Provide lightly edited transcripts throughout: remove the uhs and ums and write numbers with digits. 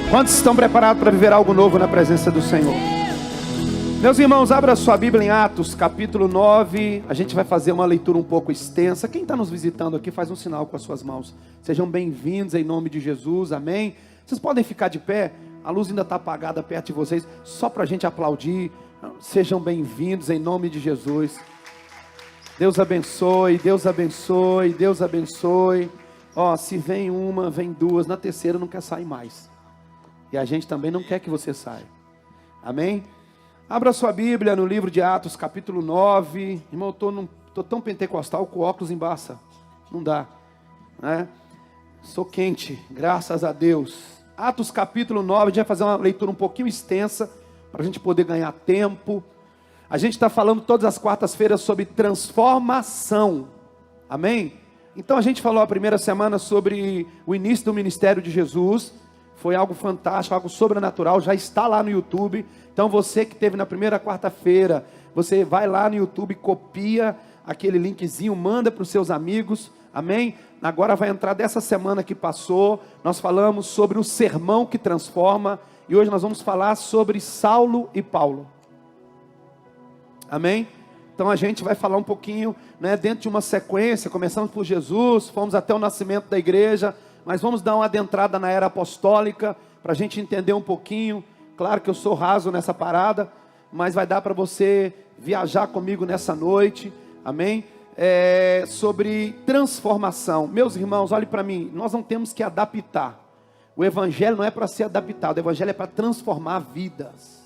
Quantos estão preparados para viver algo novo na presença do Senhor? Meus irmãos, abra sua Bíblia em Atos, capítulo 9. A gente vai fazer uma leitura um pouco extensa. Quem está nos visitando aqui, faz um sinal com as suas mãos. Sejam bem-vindos em nome de Jesus, amém? Vocês podem ficar de pé, a luz ainda está apagada perto de vocês, só para a gente aplaudir. Sejam bem-vindos em nome de Jesus. Deus abençoe, Deus abençoe, Deus abençoe. Ó, se vem uma, vem duas, na terceira não quer sair mais. E a gente também não quer que você saia. Amém? Abra sua Bíblia no livro de Atos, capítulo 9. Irmão, eu estou tão pentecostal com óculos embaça. Não dá. Né? Sou quente, graças a Deus. Atos, capítulo 9. A gente vai fazer uma leitura um pouquinho extensa, para a gente poder ganhar tempo. A gente está falando todas as quartas-feiras sobre transformação. Amém? Então a gente falou a primeira semana sobre o início do ministério de Jesus. Foi algo fantástico, algo sobrenatural, já está lá no YouTube. Então você que esteve na primeira quarta-feira, você vai lá no YouTube, copia aquele linkzinho, manda para os seus amigos, amém? Agora vai entrar dessa semana que passou, nós falamos sobre o sermão que transforma, e hoje nós vamos falar sobre Saulo e Paulo, amém? Então a gente vai falar um pouquinho, né, dentro de uma sequência. Começamos por Jesus, fomos até o nascimento da igreja, mas vamos dar uma adentrada na era apostólica, para a gente entender um pouquinho. Claro que eu sou raso nessa parada, mas vai dar para você viajar comigo nessa noite, amém? Sobre transformação. Meus irmãos, olhem para mim, nós não temos que adaptar. O evangelho não é para ser adaptado, o evangelho é para transformar vidas.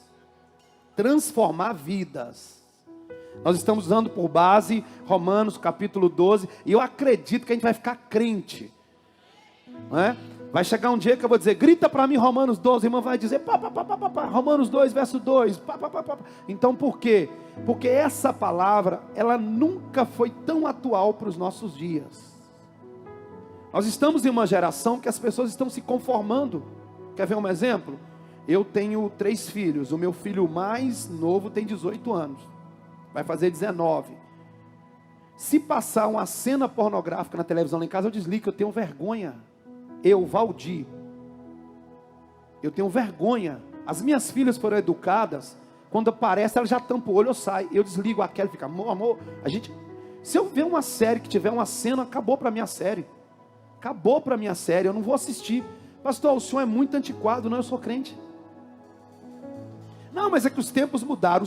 Transformar vidas. Nós estamos usando por base Romanos capítulo 12, e eu acredito que a gente vai ficar crente. Não é? Vai chegar um dia que eu vou dizer, grita para mim Romanos 12, a irmã vai dizer, Romanos 2, verso 2, Então por quê? Porque essa palavra, ela nunca foi tão atual para os nossos dias. Nós estamos em uma geração que as pessoas estão se conformando. Quer ver um exemplo? Eu tenho 3 filhos, o meu filho mais novo tem 18 anos, vai fazer 19. Se passar uma cena pornográfica na televisão lá em casa, eu desligo, eu tenho vergonha. Eu, Valdir, eu tenho vergonha. As minhas filhas foram educadas, quando aparece, ela já tampa o olho, eu saio, eu desligo aquela e fica, amor, se eu ver uma série que tiver uma cena, acabou para minha série, eu não vou assistir. Pastor, o senhor é muito antiquado. Não, eu sou crente. Não, mas é que os tempos mudaram,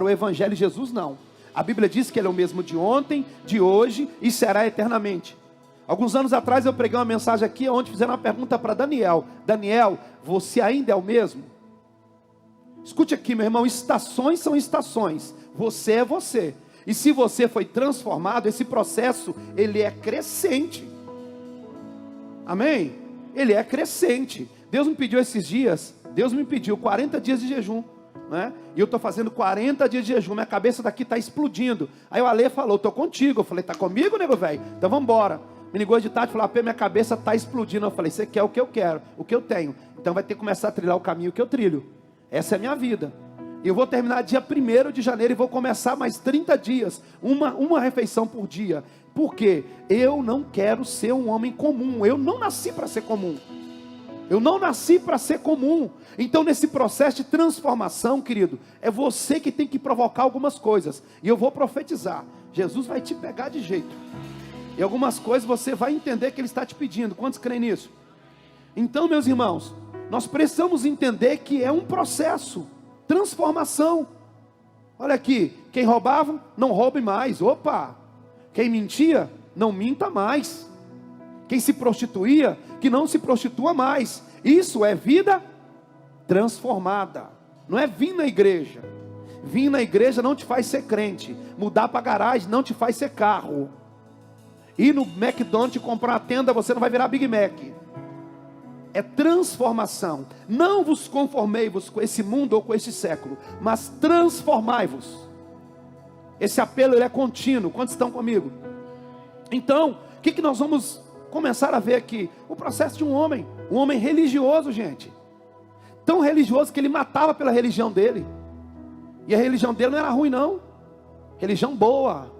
o evangelho de Jesus não. A Bíblia diz que ele é o mesmo de ontem, de hoje e será eternamente. Alguns anos atrás eu preguei uma mensagem aqui, onde fizeram uma pergunta para Daniel. Daniel, você ainda é o mesmo? Escute aqui, meu irmão, estações são estações, você é você. E se você foi transformado, esse processo, ele é crescente. Amém? Ele é crescente. Deus me pediu esses dias, 40 dias de jejum, né? E eu estou fazendo 40 dias de jejum, minha cabeça daqui está explodindo. Aí o Ale falou, estou contigo. Eu falei, está comigo, nego velho? Então vamos embora. Me ligou de tarde e falou, minha cabeça está explodindo. Eu falei, você quer o que eu quero, o que eu tenho. Então vai ter que começar a trilhar o caminho que eu trilho. Essa é a minha vida. E eu vou terminar dia 1º de janeiro e vou começar mais 30 dias. Uma refeição por dia. Por quê? Eu não quero ser um homem comum. Eu não nasci para ser comum. Então nesse processo de transformação, querido, é você que tem que provocar algumas coisas. E eu vou profetizar. Jesus vai te pegar de jeito. E algumas coisas você vai entender que Ele está te pedindo. Quantos creem nisso? Então, meus irmãos, nós precisamos entender que é um processo. Transformação. Olha aqui, quem roubava, não roube mais. Opa! Quem mentia, não minta mais. Quem se prostituía, que não se prostitua mais. Isso é vida transformada. Não é vir na igreja. Vir na igreja não te faz ser crente. Mudar para garagem não te faz ser carro. Ir no McDonald's e comprar uma tenda, você não vai virar Big Mac. É transformação. Não vos conformei-vos com esse mundo ou com esse século, mas transformai-vos. Esse apelo ele é contínuo. Quantos estão comigo? Então, o que nós vamos começar a ver aqui? O processo de um homem religioso, gente. Tão religioso que ele matava pela religião dele. E a religião dele não era ruim não. Religião boa.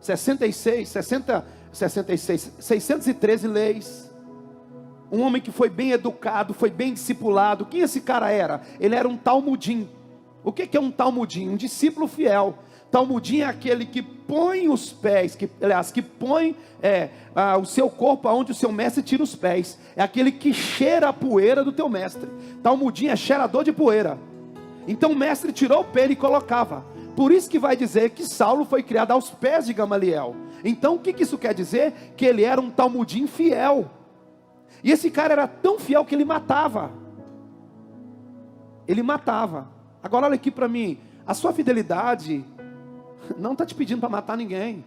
613 leis. um homem que foi bem educado, foi bem discipulado. Quem esse cara era? Ele era um talmudim. O que é um talmudim? Um discípulo fiel. Talmudim é aquele que põe os pés, que põe o seu corpo aonde o seu mestre tira os pés. É aquele que cheira a poeira do teu mestre. Talmudim é cheirador de poeira. Então o mestre tirou o pé e colocava. Por isso que vai dizer que Saulo foi criado aos pés de Gamaliel. Então o que isso quer dizer? Que ele era um talmudim fiel. E esse cara era tão fiel que ele matava. Ele matava. Agora olha aqui para mim. A sua fidelidade não está te pedindo para matar ninguém.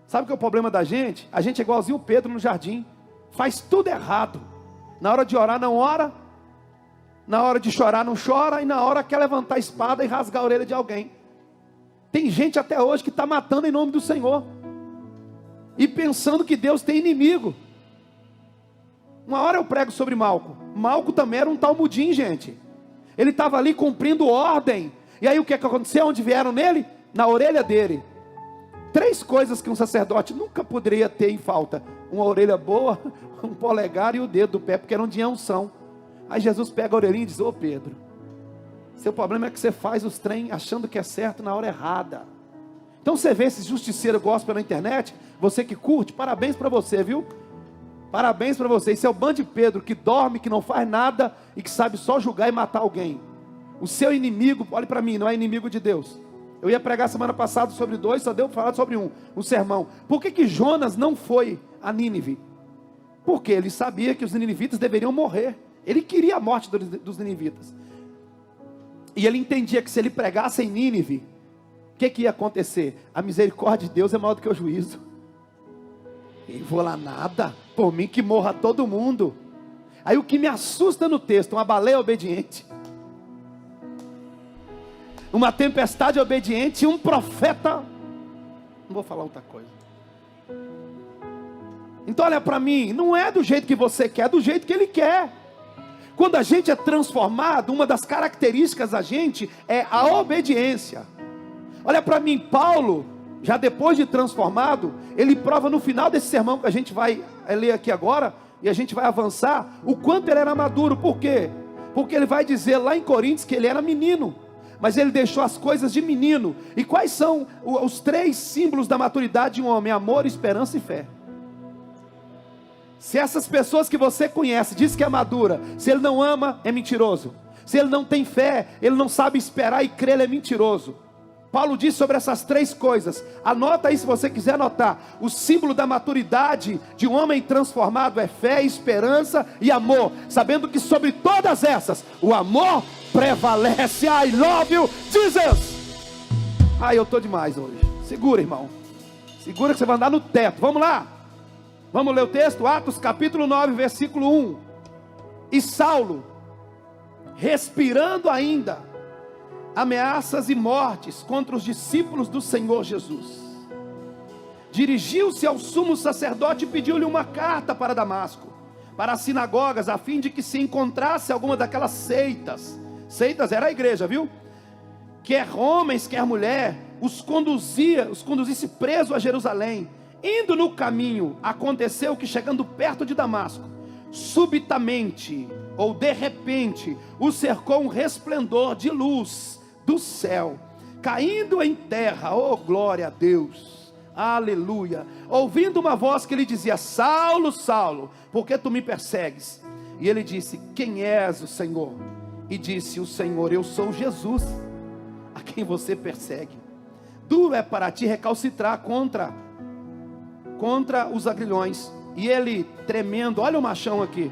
Sabe o que é o problema da gente? A gente é igualzinho o Pedro no jardim. Faz tudo errado. Na hora de orar não ora. Na hora de chorar não chora. E na hora quer levantar a espada e rasgar a orelha de alguém. Tem gente até hoje que está matando em nome do Senhor. E pensando que Deus tem inimigo. Uma hora eu prego sobre Malco. Malco também era um talmudim, gente. Ele estava ali cumprindo ordem. E aí o que aconteceu? Onde vieram nele? Na orelha dele. 3 coisas que um sacerdote nunca poderia ter em falta: uma orelha boa, um polegar e o dedo do pé, porque eram de unção. Aí Jesus pega a orelhinha e diz: ô Pedro, seu problema é que você faz os trem achando que é certo na hora errada. Então você vê esse justiceiro gospel na internet, você que curte, parabéns para você, viu? Parabéns para você. Esse é o bando de Pedro que dorme, que não faz nada e que sabe só julgar e matar alguém. O seu inimigo, olhe para mim, não é inimigo de Deus. Eu ia pregar semana passada sobre 2, só deu para falar sobre um sermão. Por que Jonas não foi a Nínive? Porque ele sabia que os ninivitas deveriam morrer. Ele queria a morte dos ninivitas. E ele entendia que se ele pregasse em Nínive, o que ia acontecer? A misericórdia de Deus é maior do que o juízo. E vou lá nada, por mim que morra todo mundo. Aí o que me assusta no texto, uma baleia obediente, uma tempestade obediente e um profeta. Não vou falar outra coisa. Então olha para mim, não é do jeito que você quer, é do jeito que ele quer. Quando a gente é transformado, uma das características da gente é a obediência. Olha para mim, Paulo, já depois de transformado, ele prova no final desse sermão que a gente vai ler aqui agora, e a gente vai avançar, o quanto ele era maduro. Por quê? Porque ele vai dizer lá em Coríntios que ele era menino, mas ele deixou as coisas de menino. E quais são os 3 símbolos da maturidade de um homem? Amor, esperança e fé. Se essas pessoas que você conhece diz que é madura, se ele não ama, é mentiroso. Se ele não tem fé, ele não sabe esperar e crer, ele é mentiroso. Paulo diz sobre essas 3 coisas. Anota aí se você quiser anotar. O símbolo da maturidade de um homem transformado é fé, esperança e amor, sabendo que sobre todas essas o amor prevalece. I love you, Jesus. Ai, eu estou demais hoje. Segura, irmão. Segura que você vai andar no teto. Vamos lá. Vamos ler o texto? Atos capítulo 9, versículo 1. E Saulo, respirando ainda ameaças e mortes contra os discípulos do Senhor Jesus, dirigiu-se ao sumo sacerdote e pediu-lhe uma carta para Damasco, para as sinagogas, a fim de que se encontrasse alguma daquelas seitas era a igreja, viu? Quer homens, quer mulher, os conduzisse preso a Jerusalém. Indo no caminho, aconteceu que chegando perto de Damasco, subitamente, ou de repente, o cercou um resplendor de luz do céu, caindo em terra. Oh glória a Deus, aleluia. Ouvindo uma voz que lhe dizia: Saulo, Saulo, por que tu me persegues? E ele disse: quem és, o Senhor? E disse o Senhor: eu sou Jesus, a quem você persegue. Duro é para ti recalcitrar contra os agrilhões. E ele tremendo, olha o machão aqui,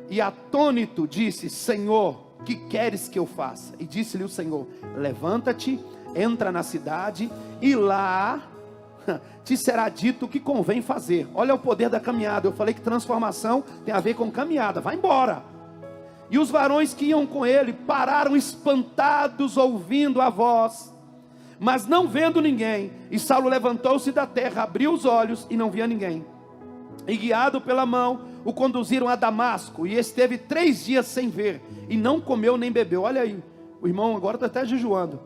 e atônito disse: Senhor, que queres que eu faça? E disse-lhe o Senhor: levanta-te, entra na cidade, e lá te será dito o que convém fazer. Olha o poder da caminhada. Eu falei que transformação tem a ver com caminhada. Vai embora. E os varões que iam com ele pararam espantados, ouvindo a voz, mas não vendo ninguém. E Saulo levantou-se da terra, abriu os olhos e não via ninguém. E guiado pela mão, o conduziram a Damasco. E esteve 3 dias sem ver, e não comeu nem bebeu. Olha aí, o irmão agora está até jejuando.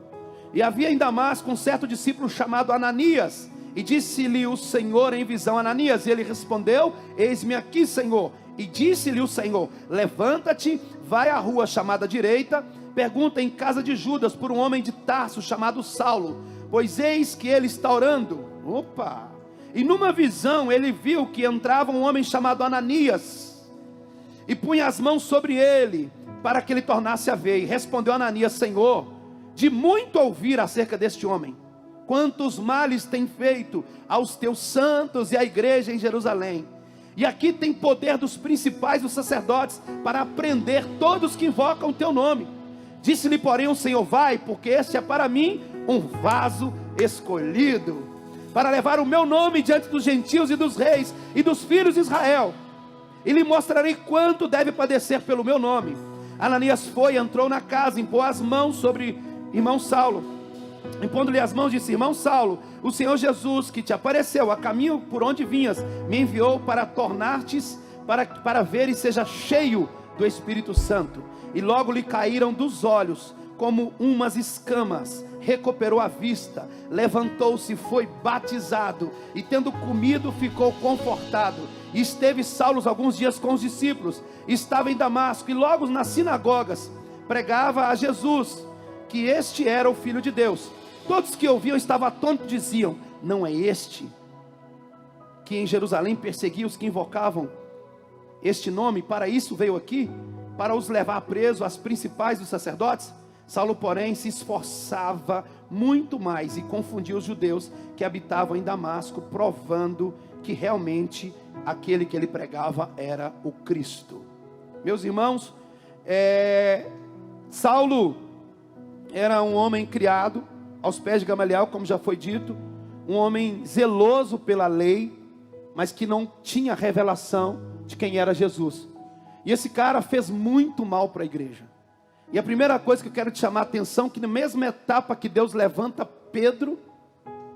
E havia em Damasco um certo discípulo chamado Ananias. E disse-lhe o Senhor em visão: Ananias. E ele respondeu: eis-me aqui, Senhor. E disse-lhe o Senhor: levanta-te, vai à rua chamada direita, pergunta em casa de Judas por um homem de Tarso chamado Saulo, pois eis que ele está orando. Opa! E numa visão ele viu que entrava um homem chamado Ananias, e punha as mãos sobre ele, para que ele tornasse a ver. E respondeu Ananias: Senhor, de muito ouvir acerca deste homem, quantos males tem feito aos teus santos e à igreja em Jerusalém. E aqui tem poder dos principais dos sacerdotes para prender todos que invocam o teu nome. Disse-lhe, porém, o Senhor: vai, porque este é para mim um vaso escolhido, para levar o meu nome diante dos gentios e dos reis e dos filhos de Israel. E lhe mostrarei quanto deve padecer pelo meu nome. Ananias foi, entrou na casa, impôs as mãos sobre irmão Saulo. Impondo-lhe as mãos, disse: irmão Saulo, o Senhor Jesus, que te apareceu a caminho por onde vinhas, me enviou para tornar-te, para ver e seja cheio do Espírito Santo. E logo lhe caíram dos olhos como umas escamas, recuperou a vista, levantou-se, foi batizado, e tendo comido ficou confortado. E esteve Saulo alguns dias com os discípulos, estava em Damasco, e logo nas sinagogas pregava a Jesus, que este era o Filho de Deus. Todos que ouviam estavam atônitos, diziam: não é este que em Jerusalém perseguia os que invocavam este nome? Para isso veio aqui, para os levar preso às principais dos sacerdotes? Saulo, porém, se esforçava muito mais e confundia os judeus que habitavam em Damasco, provando que realmente aquele que ele pregava era o Cristo. Meus irmãos, Saulo era um homem criado aos pés de Gamaliel, como já foi dito, um homem zeloso pela lei, mas que não tinha revelação de quem era Jesus. E esse cara fez muito mal para a igreja. E a primeira coisa que eu quero te chamar a atenção, que na mesma etapa que Deus levanta Pedro,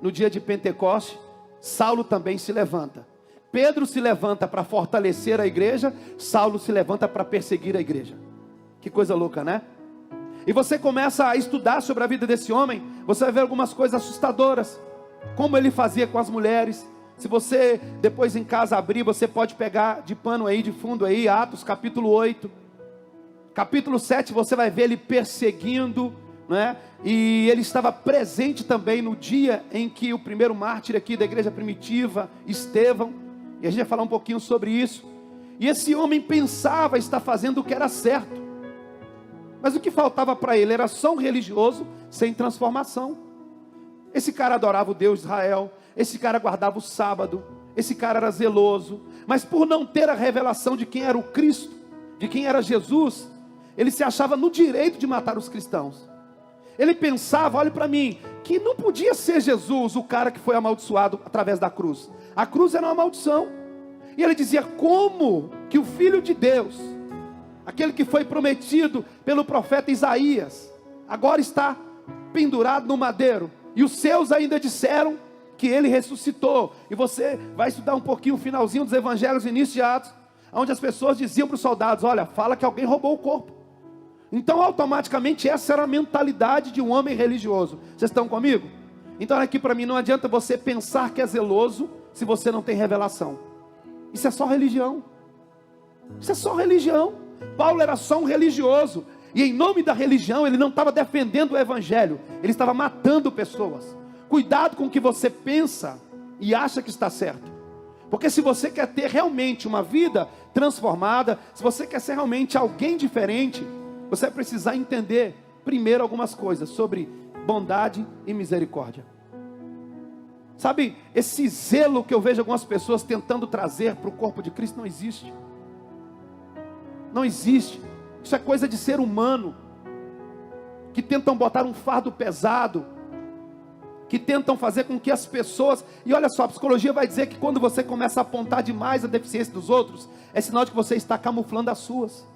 no dia de Pentecoste, Saulo também se levanta. Pedro se levanta para fortalecer a igreja, Saulo se levanta para perseguir a igreja. Que coisa louca, né? E você começa a estudar sobre a vida desse homem, você vai ver algumas coisas assustadoras, como ele fazia com as mulheres. Se você depois em casa abrir, você pode pegar de pano aí, de fundo aí, Atos capítulo 8, capítulo 7, você vai ver ele perseguindo, né? E ele estava presente também no dia em que o primeiro mártir aqui da igreja primitiva, Estevão, e a gente vai falar um pouquinho sobre isso. E esse homem pensava estar fazendo o que era certo, mas o que faltava para ele era só um religioso sem transformação. Esse cara adorava o Deus de Israel, esse cara guardava o sábado, esse cara era zeloso, mas por não ter a revelação de quem era o Cristo, de quem era Jesus, ele se achava no direito de matar os cristãos. Ele pensava, olhe para mim, que não podia ser Jesus o cara que foi amaldiçoado através da cruz. A cruz era uma maldição. E ele dizia: como que o Filho de Deus, aquele que foi prometido pelo profeta Isaías, agora está pendurado no madeiro, e os seus ainda disseram que ele ressuscitou. E você vai estudar um pouquinho o finalzinho dos evangelhos, início de Atos, onde as pessoas diziam para os soldados: olha, fala que alguém roubou o corpo. Então automaticamente essa era a mentalidade de um homem religioso. Vocês estão comigo? Então aqui para mim, não adianta você pensar que é zeloso se você não tem revelação. Isso é só religião. Isso é só religião. Paulo era só um religioso, e em nome da religião ele não estava defendendo o evangelho, ele estava matando pessoas. Cuidado com o que você pensa e acha que está certo, porque se você quer ter realmente uma vida transformada, se você quer ser realmente alguém diferente, você vai precisar entender primeiro algumas coisas sobre bondade e misericórdia. Sabe, esse zelo que eu vejo algumas pessoas tentando trazer para o corpo de Cristo não existe. Não existe. Isso é coisa de ser humano, que tentam botar um fardo pesado, que tentam fazer com que as pessoas... E olha só, a psicologia vai dizer que quando você começa a apontar demais a deficiência dos outros, é sinal de que você está camuflando as suas.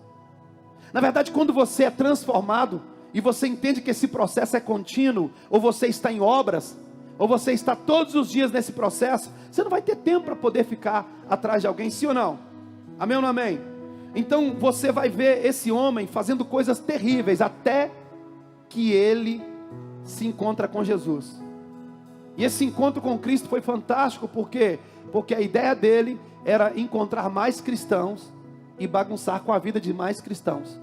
Na verdade, quando você é transformado, e você entende que esse processo é contínuo, ou você está em obras, ou você está todos os dias nesse processo, você não vai ter tempo para poder ficar atrás de alguém, sim ou não? Amém ou não amém? Então você vai ver esse homem fazendo coisas terríveis, até que ele se encontra com Jesus. E esse encontro com Cristo foi fantástico, por quê? Porque a ideia dele era encontrar mais cristãos e bagunçar com a vida de mais cristãos.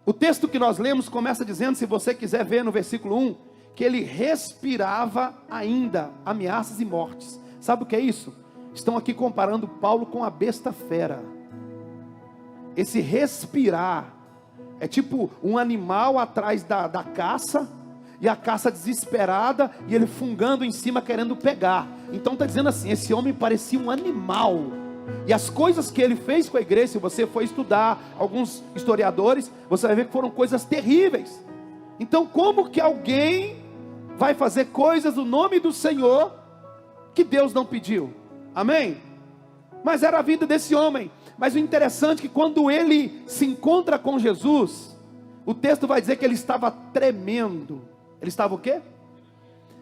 O texto que nós lemos começa dizendo, se você quiser ver no versículo 1, que ele respirava ainda ameaças e mortes. Sabe o que é isso? Estão aqui comparando Paulo com a besta fera. Esse respirar é tipo um animal atrás da caça, e a caça desesperada, e ele fungando em cima querendo pegar. Então está dizendo assim, esse homem parecia um animal. E as coisas que ele fez com a igreja, se você for estudar alguns historiadores, você vai ver que foram coisas terríveis. Então como que alguém vai fazer coisas no nome do Senhor que Deus não pediu? Amém? Mas era a vida desse homem. Mas o interessante é que quando ele se encontra com Jesus, o texto vai dizer que ele estava tremendo. Ele estava o quê?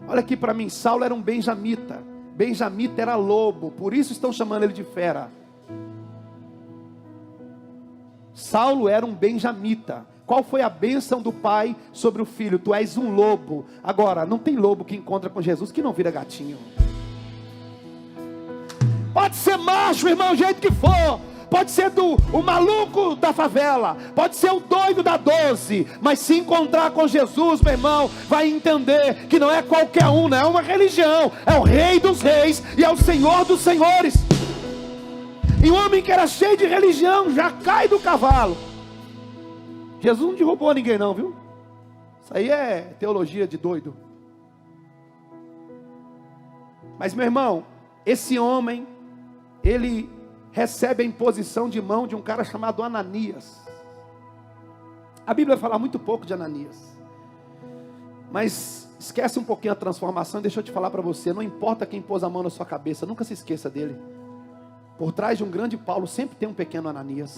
Olha aqui para mim, Saulo era um benjamita. Benjamita era lobo, por isso estão chamando ele de fera. Saulo era um benjamita. Qual foi a bênção do pai sobre o filho? Tu és um lobo. Agora, não tem lobo que encontra com Jesus que não vira gatinho. Pode ser macho, irmão, o jeito que for. Pode ser o maluco da favela, pode ser o doido da 12, mas se encontrar com Jesus, meu irmão, vai entender que não é qualquer um, não é uma religião, é o Rei dos Reis e é o Senhor dos Senhores. E um homem que era cheio de religião já cai do cavalo. Jesus não derrubou ninguém não, viu? Isso aí é teologia de doido. Mas meu irmão, esse homem, ele recebe a imposição de mão de um cara chamado Ananias. A Bíblia fala muito pouco de Ananias, mas esquece um pouquinho a transformação e deixa eu te falar para você, não importa quem pôs a mão na sua cabeça, nunca se esqueça dele. Por trás de um grande Paulo sempre tem um pequeno Ananias.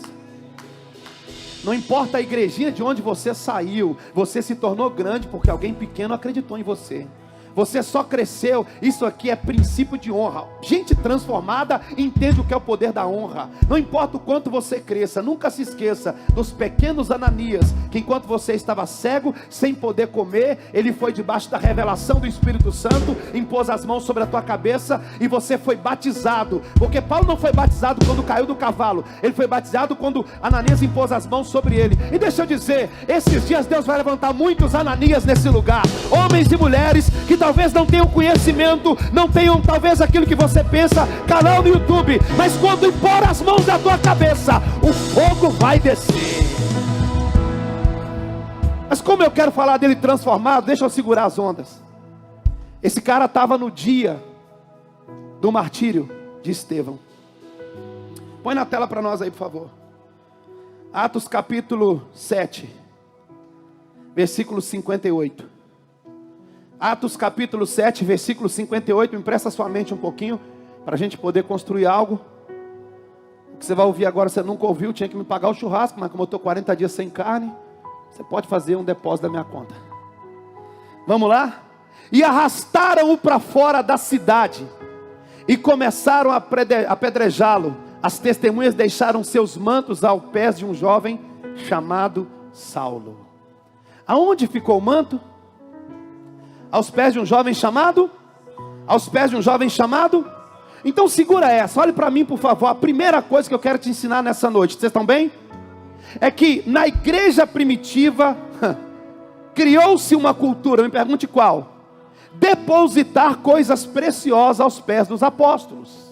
Não importa a igrejinha de onde você saiu, você se tornou grande porque alguém pequeno acreditou em você. Você só cresceu, isso aqui é princípio de honra. Gente transformada entende o que é o poder da honra. Não importa o quanto você cresça, nunca se esqueça dos pequenos Ananias, que enquanto você estava cego, sem poder comer, ele foi debaixo da revelação do Espírito Santo, impôs as mãos sobre a tua cabeça e você foi batizado. Porque Paulo não foi batizado quando caiu do cavalo, ele foi batizado quando Ananias impôs as mãos sobre ele. E deixa eu dizer, esses dias Deus vai levantar muitos Ananias nesse lugar, homens e mulheres que talvez não tenham conhecimento, não tenham talvez aquilo que você pensa, canal no YouTube, mas quando impor as mãos na tua cabeça, o fogo vai descer. Mas como eu quero falar dele transformado, deixa eu segurar as ondas. Esse cara estava no dia do martírio de Estevão. Põe na tela para nós aí, por favor. Atos capítulo 7, versículo 58. Atos capítulo 7, versículo 58, me empresta sua mente um pouquinho, para a gente poder construir algo. O que você vai ouvir agora, você nunca ouviu, tinha que me pagar o churrasco, mas como eu estou 40 dias sem carne, você pode fazer um depósito da minha conta. Vamos lá? E arrastaram-o para fora da cidade, e começaram a apedrejá-lo. As testemunhas deixaram seus mantos aos pés de um jovem chamado Saulo. Aonde ficou o manto? Aos pés de um jovem chamado? Aos pés de um jovem chamado? Então segura essa, olhe para mim por favor. A primeira coisa que eu quero te ensinar nessa noite, vocês estão bem? É que na igreja primitiva criou-se uma cultura, me pergunte qual? Depositar coisas preciosas aos pés dos apóstolos.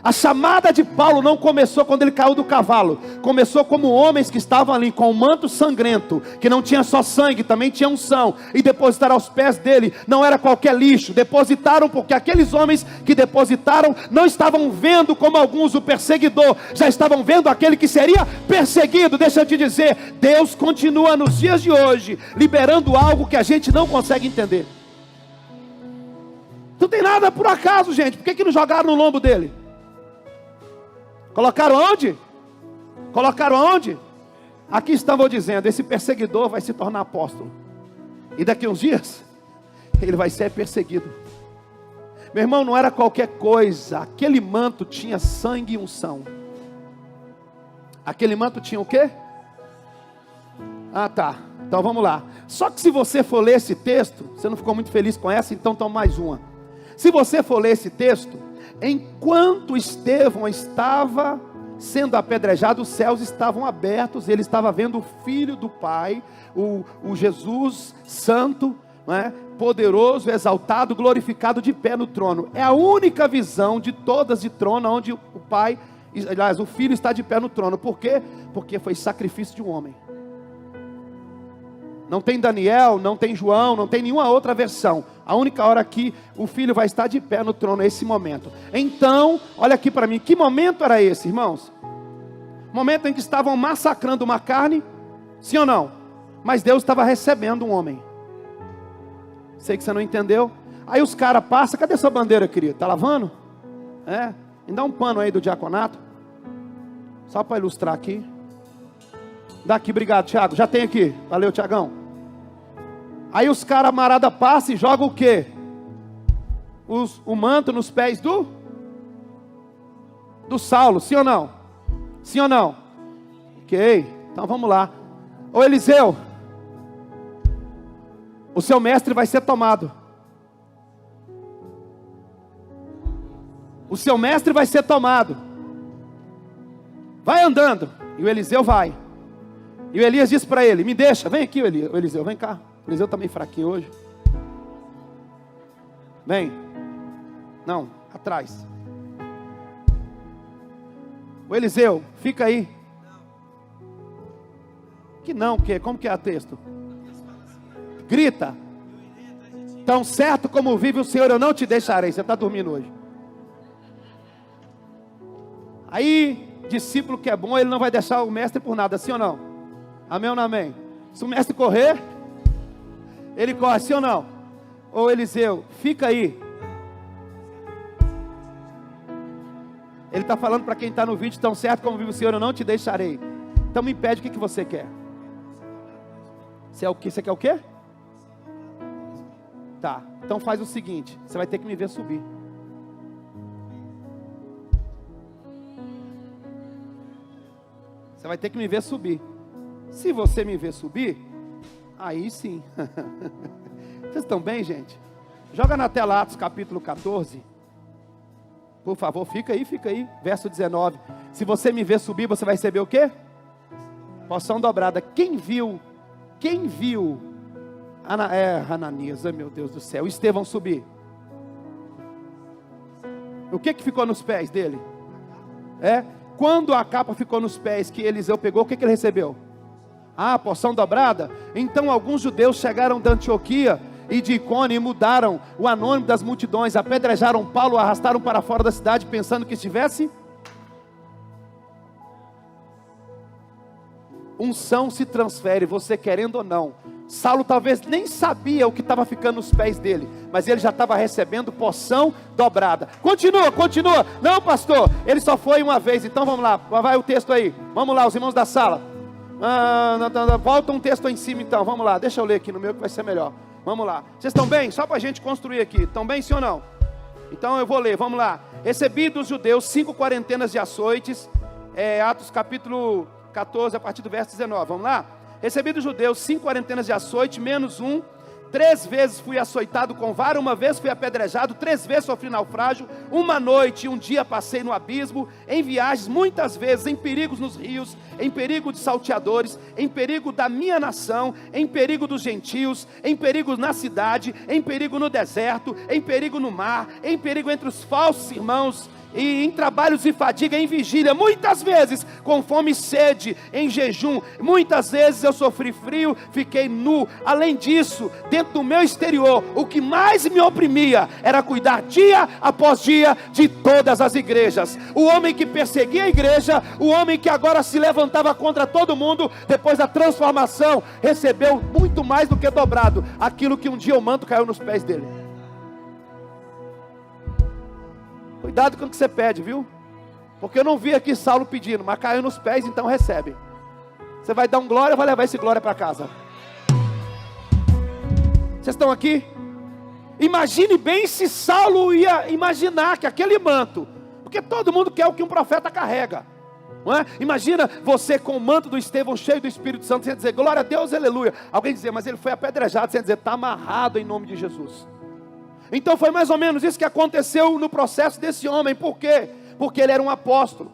A chamada de Paulo não começou quando ele caiu do cavalo. Começou como homens que estavam ali com um manto sangrento, que não tinha só sangue, também tinha unção, e depositaram aos pés dele, não era qualquer lixo. Depositaram porque aqueles homens que depositaram não estavam vendo como alguns o perseguidor, já estavam vendo aquele que seria perseguido. Deixa eu te dizer, Deus continua nos dias de hoje liberando algo que a gente não consegue entender. Não tem nada por acaso, gente. Por que não jogaram no lombo dele? Colocaram onde? Colocaram aonde? Aqui estava dizendo, esse perseguidor vai se tornar apóstolo. E daqui a uns dias, ele vai ser perseguido. Meu irmão, não era qualquer coisa. Aquele manto tinha sangue e unção. Aquele manto tinha o quê? Ah, tá Então vamos lá. Só que se você for ler esse texto, você não ficou muito feliz com essa, então toma mais uma. Se você for ler esse texto, enquanto Estevão estava sendo apedrejado, os céus estavam abertos, ele estava vendo o Filho do Pai, o Jesus Santo, não é? Poderoso, exaltado, glorificado de pé no trono. É a única visão de todas de trono onde o Pai, aliás, o Filho está de pé no trono. Por quê? Porque foi sacrifício de um homem. Não tem Daniel, não tem João, não tem nenhuma outra versão. A única hora que o Filho vai estar de pé no trono é esse momento. Então, olha aqui para mim, que momento era esse, irmãos? Momento em que estavam massacrando uma carne, sim ou não? Mas Deus estava recebendo um homem. Sei que você não entendeu. Aí os caras passam, cadê sua bandeira, querido? Está lavando? É, me dá um pano aí do diaconato. Só para ilustrar aqui. Dá aqui, obrigado, Thiago. Já tem aqui. Valeu, Thiagão. Aí os caras amarada passam e jogam o quê? O manto nos pés do Saulo, sim ou não? Sim ou não? Ok, então vamos lá. Ô Eliseu, o seu mestre vai ser tomado. O seu mestre vai ser tomado. Vai andando. E o Eliseu vai. E o Elias disse para ele, me deixa, vem aqui o Eliseu, vem cá. O Eliseu está meio fraquinho hoje. Vem. Não, atrás. O Eliseu, fica aí. Que não, que? Como que é o texto? Grita. Tão certo como vive o Senhor, eu não te deixarei. Você está dormindo hoje. Aí, discípulo que é bom, ele não vai deixar o mestre por nada, sim ou não? Amém ou não amém? Se o mestre correr, ele corre, sim ou não? Ô Eliseu, fica aí. Ele está falando para quem está no vídeo, tão certo como vive o Senhor, eu não te deixarei. Então me pede o que você quer. Você é o quê? Você quer o quê? Tá, então faz o seguinte, você vai ter que me ver subir. Você vai ter que me ver subir. Se você me ver subir, aí sim. Vocês estão bem, gente? Joga na tela Atos capítulo 14. Por favor, fica aí. Verso 19. Se você me ver subir, você vai receber o quê? Porção dobrada. Quem viu? Ananias, meu Deus do céu. Estevão subir. O que ficou nos pés dele? Quando a capa ficou nos pés que Eliseu pegou, o que ele recebeu? Ah, porção dobrada? Então alguns judeus chegaram da Antioquia e de Icônio e mudaram o anônimo das multidões, apedrejaram Paulo, arrastaram para fora da cidade, pensando que estivesse. Unção se transfere, você querendo ou não. Saulo talvez nem sabia o que estava ficando nos pés dele, mas ele já estava recebendo porção dobrada. Continua. Não, pastor, ele só foi uma vez. Então vamos lá, vai o texto aí. Vamos lá, os irmãos da sala. Volta um texto aí em cima então, vamos lá. Deixa eu ler aqui no meu que vai ser melhor. Vamos lá, vocês estão bem? Só para a gente construir aqui, estão bem sim ou não? Então eu vou ler, vamos lá. Recebi dos judeus 5 quarentenas de açoites, Atos capítulo 14, a partir do verso 19, vamos lá? Recebi dos judeus 5 quarentenas de açoite, menos um. 3 vezes fui açoitado com vara, 1 vez fui apedrejado, 3 vezes sofri naufrágio, 1 noite e 1 dia passei no abismo, em viagens muitas vezes, em perigos nos rios, em perigo de salteadores, em perigo da minha nação, em perigo dos gentios, em perigo na cidade, em perigo no deserto, em perigo no mar, em perigo entre os falsos irmãos, e em trabalhos e fadiga, em vigília, muitas vezes com fome e sede, em jejum, muitas vezes eu sofri frio, fiquei nu. Além disso, dentro do meu exterior, o que mais me oprimia era cuidar dia após dia de todas as igrejas. O homem que perseguia a igreja, o homem que agora se levantava contra todo mundo, depois da transformação, recebeu muito mais do que dobrado aquilo que um dia o manto caiu nos pés dele. Cuidado com o que você pede, viu? Porque eu não vi aqui Saulo pedindo, mas caiu nos pés, então recebe. Você vai dar um glória, vai levar esse glória para casa. Vocês estão aqui? Imagine bem se Saulo ia imaginar que aquele manto, porque todo mundo quer o que um profeta carrega. Não é? Imagina você com o manto do Estevão cheio do Espírito Santo, sem dizer glória a Deus, aleluia. Alguém dizer, mas ele foi apedrejado, sem dizer, está amarrado em nome de Jesus. Então foi mais ou menos isso que aconteceu no processo desse homem. Por quê? Porque ele era um apóstolo.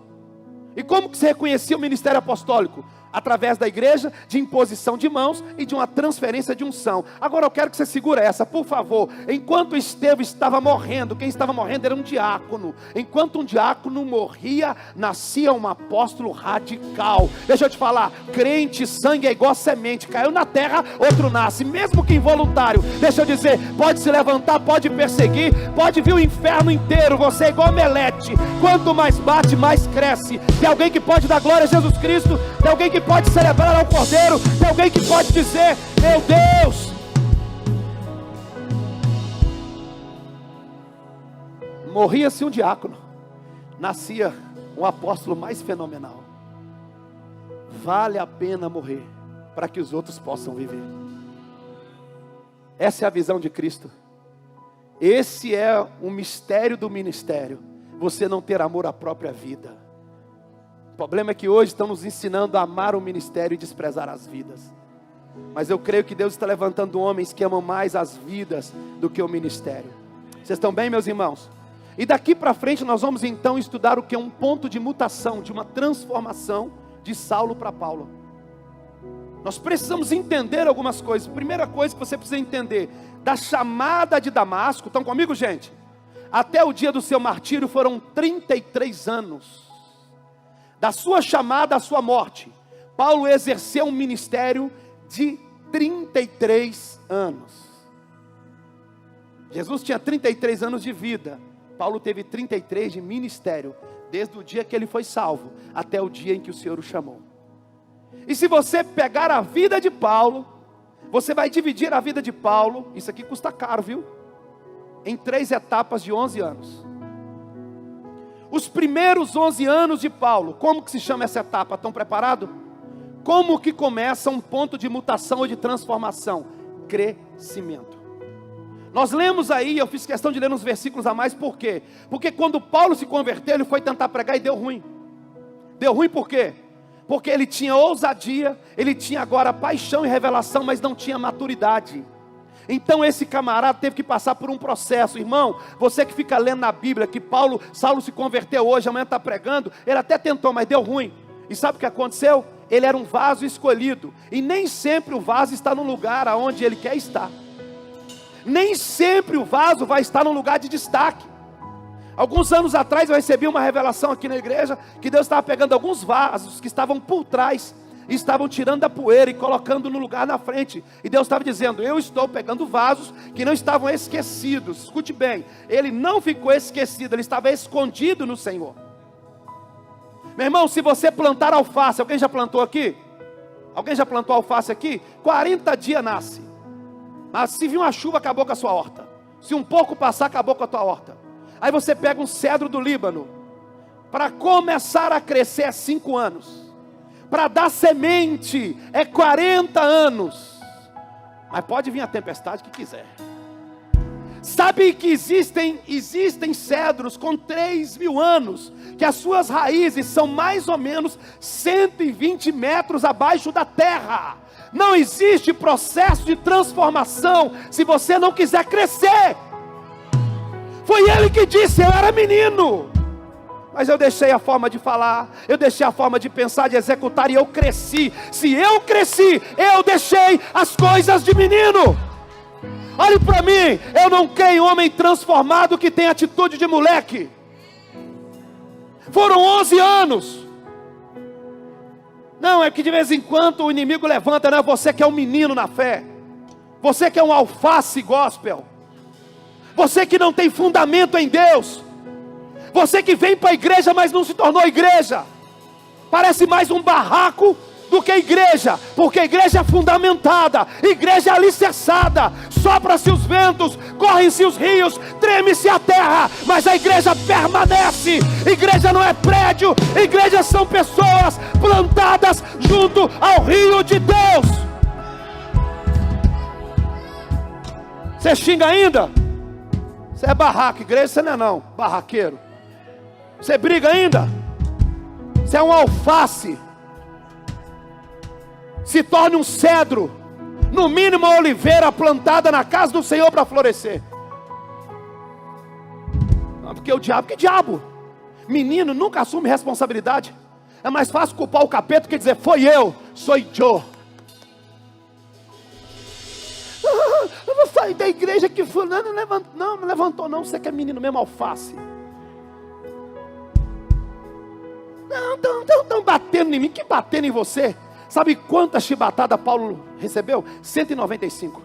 E como que se reconhecia o ministério apostólico? Através da igreja, de imposição de mãos e de uma transferência de unção. Agora eu quero que você segure essa, por favor. Enquanto Estevão estava morrendo, quem estava morrendo era um diácono. Enquanto um diácono morria, nascia um apóstolo radical. Deixa eu te falar, crente, sangue é igual semente, caiu na terra, outro nasce, mesmo que involuntário. Deixa eu dizer, pode se levantar, pode perseguir, pode vir o inferno inteiro, você é igual omelete. Quanto mais bate, mais cresce. Tem alguém que pode dar glória a Jesus Cristo? Tem alguém que pode celebrar ao Cordeiro? Tem alguém que pode dizer, meu Deus? Morria-se um diácono, nascia um apóstolo mais fenomenal. Vale a pena morrer para que os outros possam viver. Essa é a visão de Cristo. Esse é o mistério do ministério. Você não ter amor à própria vida. O problema é que hoje estão nos ensinando a amar o ministério e desprezar as vidas. Mas eu creio que Deus está levantando homens que amam mais as vidas do que o ministério. Vocês estão bem, meus irmãos? E daqui para frente nós vamos então estudar o que é um ponto de mutação, de uma transformação de Saulo para Paulo. Nós precisamos entender algumas coisas. Primeira coisa que você precisa entender, da chamada de Damasco, estão comigo, gente? Até o dia do seu martírio foram 33 anos. Da sua chamada à sua morte, Paulo exerceu um ministério de 33 anos. Jesus tinha 33 anos de vida. Paulo teve 33 de ministério, desde o dia que ele foi salvo, até o dia em que o Senhor o chamou. E se você pegar a vida de Paulo, você vai dividir a vida de Paulo, isso aqui custa caro, viu? Em 3 etapas de 11 anos. Os primeiros 11 anos de Paulo, como que se chama essa etapa? Estão preparados? Como que começa um ponto de mutação ou de transformação? Crescimento. Nós lemos aí, eu fiz questão de ler uns versículos a mais, por quê? Porque quando Paulo se converteu, ele foi tentar pregar e deu ruim. Deu ruim por quê? Porque ele tinha ousadia, ele tinha agora paixão e revelação, mas não tinha maturidade. Então esse camarada teve que passar por um processo. Irmão, você que fica lendo na Bíblia que Saulo se converteu hoje, amanhã está pregando, ele até tentou, mas deu ruim. E sabe o que aconteceu? Ele era um vaso escolhido, e nem sempre o vaso está no lugar aonde ele quer estar. Nem sempre o vaso vai estar no lugar de destaque. Alguns anos atrás eu recebi uma revelação aqui na igreja, que Deus estava pegando alguns vasos que estavam por trás, e estavam tirando a poeira e colocando no lugar na frente. E Deus estava dizendo, eu estou pegando vasos que não estavam esquecidos. Escute bem, ele não ficou esquecido, ele estava escondido no Senhor. Meu irmão, se você plantar alface, alguém já plantou aqui? Alguém já plantou alface aqui? 40 dias nasce. Mas se vir uma chuva, acabou com a sua horta. Se um pouco passar, acabou com a tua horta. Aí você pega um cedro do Líbano, para começar a crescer é 5 anos. Para dar semente é 40 anos. Mas pode vir a tempestade que quiser. Sabe que existem cedros com 3.000 anos, que as suas raízes são mais ou menos 120 metros abaixo da terra. Não existe processo de transformação se você não quiser crescer. Foi ele que disse, eu era menino, mas eu deixei a forma de falar, eu deixei a forma de pensar, de executar, e eu cresci. Se eu cresci, eu deixei as coisas de menino. Olhe para mim, eu não creio em homem transformado que tem atitude de moleque. Foram 11 anos. Não, é que de vez em quando o inimigo levanta, né? Você que é um menino na fé, você que é um alface gospel, você que não tem fundamento em Deus, você que vem para a igreja, mas não se tornou igreja, parece mais um barraco do que igreja, porque a igreja é fundamentada, igreja é alicerçada, sopra-se os ventos, correm-se os rios, treme-se a terra, mas a igreja permanece. Igreja não é prédio, igreja são pessoas plantadas junto ao rio de Deus. Você xinga ainda? Você é barraco, igreja você não é não, barraqueiro. Você briga ainda? Você é um alface, se torne um cedro, no mínimo uma oliveira plantada na casa do Senhor para florescer. Não, porque o diabo, que diabo? Menino nunca assume responsabilidade. É mais fácil culpar o capeta que dizer, foi eu, sou eu. Eu vou sair da igreja que fulano levantou. Não, não levantou não, você que é menino mesmo, alface. Não, estão batendo em mim, que batendo em você? Sabe quantas chibatadas Paulo recebeu? 195.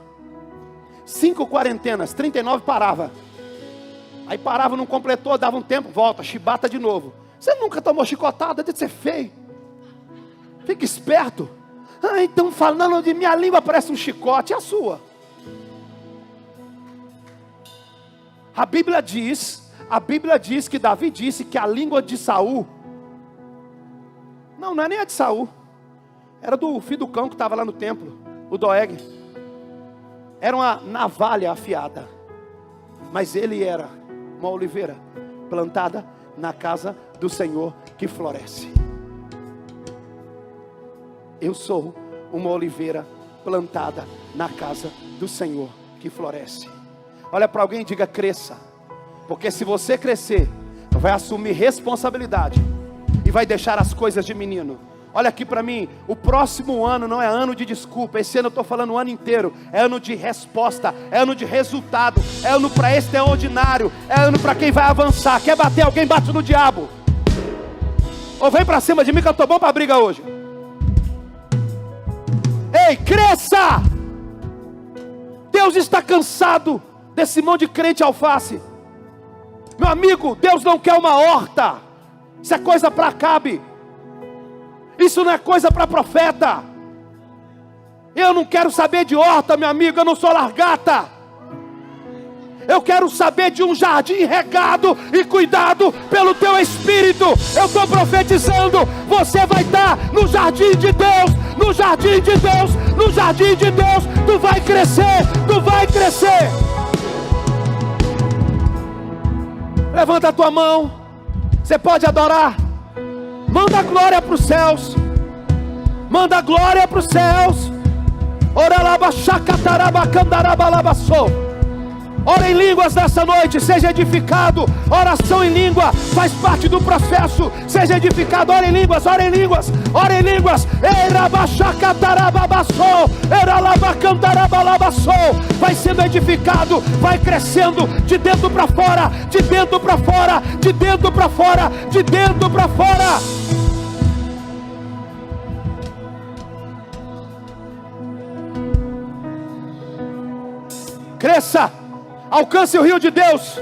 5 quarentenas, 39 parava. Aí parava, não completou, dava um tempo, volta, chibata de novo. Você nunca tomou chicotada, de ser feio. Fica esperto. Então falando de minha língua parece um chicote, é a sua. A Bíblia diz que Davi disse que a língua de Saul, não é nem a de Saul, era do filho do cão que estava lá no templo, o Doeg. Era uma navalha afiada, mas ele era uma oliveira plantada na casa do Senhor que floresce. Eu sou uma oliveira plantada na casa do Senhor que floresce. Olha para alguém e diga, cresça. Porque se você crescer, vai assumir responsabilidade e vai deixar as coisas de menino. Olha aqui para mim, o próximo ano não é ano de desculpa. Esse ano eu estou falando o ano inteiro. É ano de resposta, é ano de resultado, é ano para extraordinário, é ano para quem vai avançar. Quer bater alguém, bate no diabo. Ou vem para cima de mim que eu estou bom para a briga hoje. Ei, cresça! Deus está cansado desse monte de crente alface. Meu amigo, Deus não quer uma horta. Isso é coisa para Acabe. Isso não é coisa para profeta. Eu não quero saber de horta, meu amigo. Eu não sou largata. Eu quero saber de um jardim regado e cuidado pelo teu espírito. Eu estou profetizando. Você vai estar no jardim de Deus. No jardim de Deus. No jardim de Deus. Tu vai crescer. Tu vai crescer. Levanta a tua mão. Você pode adorar. Manda glória para os céus. Manda glória para os céus. Ora em línguas nessa noite. Seja edificado. Oração em língua faz parte do processo. Seja edificado. Ora em línguas. Ora em línguas. Ora em línguas. Vai sendo edificado. Vai crescendo de dentro para fora. De dentro para fora. De dentro para fora. De dentro para fora. Cresça. Alcance o rio de Deus.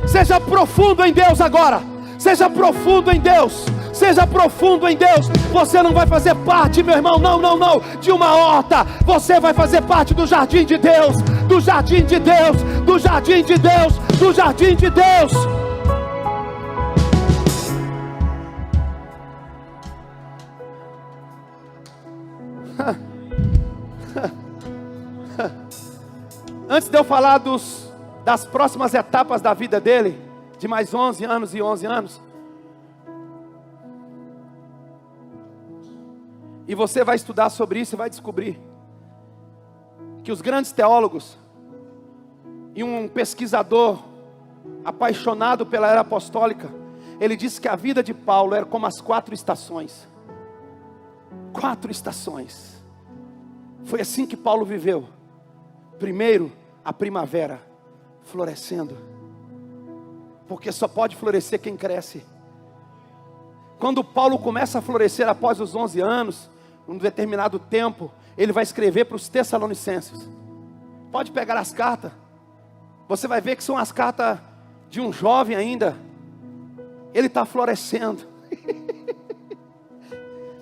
Seja profundo em Deus agora. Seja profundo em Deus. Seja profundo em Deus. Você não vai fazer parte, meu irmão, não, de uma horta. Você vai fazer parte do jardim de Deus. Do jardim de Deus. Do jardim de Deus. Do jardim de Deus. Antes de eu falar das próximas etapas da vida dele, de mais 11 anos e 11 anos, e você vai estudar sobre isso e vai descobrir que os grandes teólogos e um pesquisador apaixonado pela era apostólica, ele disse que a vida de Paulo era como as 4 estações. 4 estações. Foi assim que Paulo viveu. Primeiro, a primavera, florescendo, porque só pode florescer quem cresce. Quando Paulo começa a florescer após os 11 anos, num determinado tempo, ele vai escrever para os Tessalonicenses. Pode pegar as cartas, você vai ver que são as cartas de um jovem ainda. Ele está florescendo.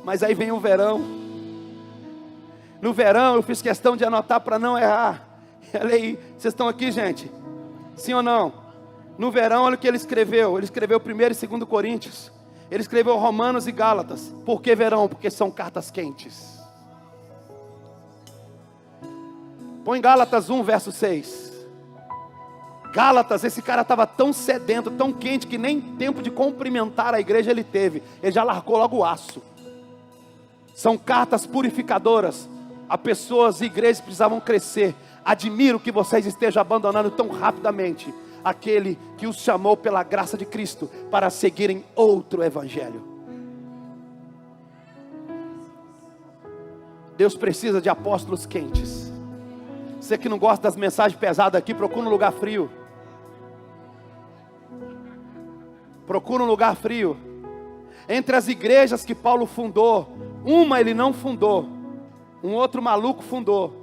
Mas aí vem o verão. No verão eu fiz questão de anotar para não errar. Olha aí, vocês estão aqui, gente? Sim ou não? No verão, olha o que ele escreveu. Ele escreveu 1º e 2 Coríntios. Ele escreveu Romanos e Gálatas. Por que verão? Porque são cartas quentes. Põe Gálatas 1, verso 6. Gálatas, esse cara estava tão sedento, tão quente, que nem tempo de cumprimentar a igreja ele teve. Ele já largou logo o aço. São cartas purificadoras a pessoas e igrejas que precisavam crescer. Admiro que vocês estejam abandonando tão rapidamente aquele que os chamou pela graça de Cristo para seguirem outro evangelho. Deus precisa de apóstolos quentes. Você que não gosta das mensagens pesadas aqui, procura um lugar frio. Procura um lugar frio. Entre as igrejas que Paulo fundou, uma ele não fundou, um outro maluco fundou,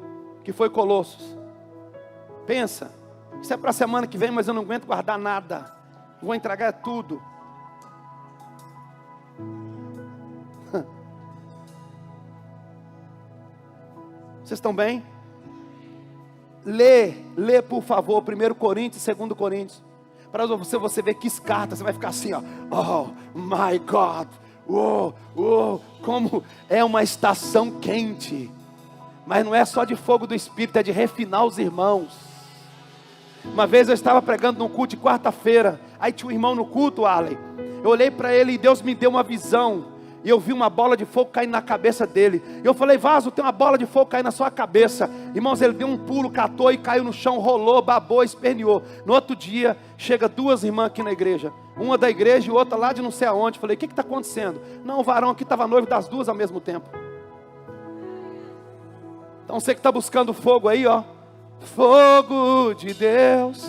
que foi Colossos. Pensa, isso é para a semana que vem, mas eu não aguento guardar nada. Vou entregar tudo. Vocês estão bem? Lê por favor, 1 Coríntios e 2 Coríntios. Para você ver que cartas, você vai ficar assim, ó. Oh my God, como é uma estação quente. Mas não é só de fogo do Espírito, é de refinar os irmãos. Uma vez eu estava pregando num culto de quarta-feira, aí tinha um irmão no culto, Arley. Eu olhei para ele e Deus me deu uma visão. E eu vi uma bola de fogo caindo na cabeça dele. E eu falei, Vaso, tem uma bola de fogo caindo na sua cabeça. Irmãos, ele deu um pulo, catou e caiu no chão, rolou, babou, esperneou. No outro dia, chega duas irmãs aqui na igreja. Uma da igreja e outra lá de não sei aonde. Falei, o que está acontecendo? Não, o varão aqui estava noivo das duas ao mesmo tempo. Então você que está buscando fogo aí, ó. Fogo de Deus.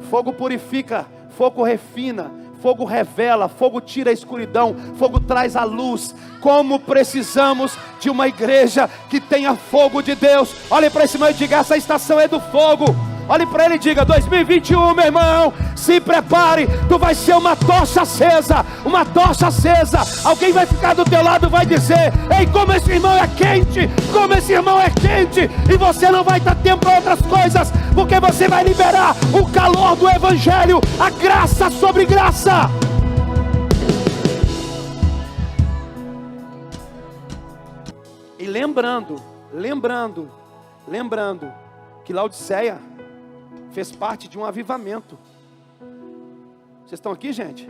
Fogo purifica, fogo refina. Fogo revela, fogo tira a escuridão, fogo traz a luz. Como precisamos de uma igreja que tenha fogo de Deus. Olhe para esse irmão e diga, essa estação é do fogo. Olhe para ele e diga, 2021, meu irmão, se prepare, tu vai ser uma tocha acesa, uma tocha acesa. Alguém vai ficar do teu lado e vai dizer, ei, como esse irmão é quente, como esse irmão é quente. E você não vai dar tempo para outras coisas, porque você vai liberar o calor do evangelho, a graça sobre graça. E lembrando que Laodiceia fez parte de um avivamento. Vocês estão aqui, gente?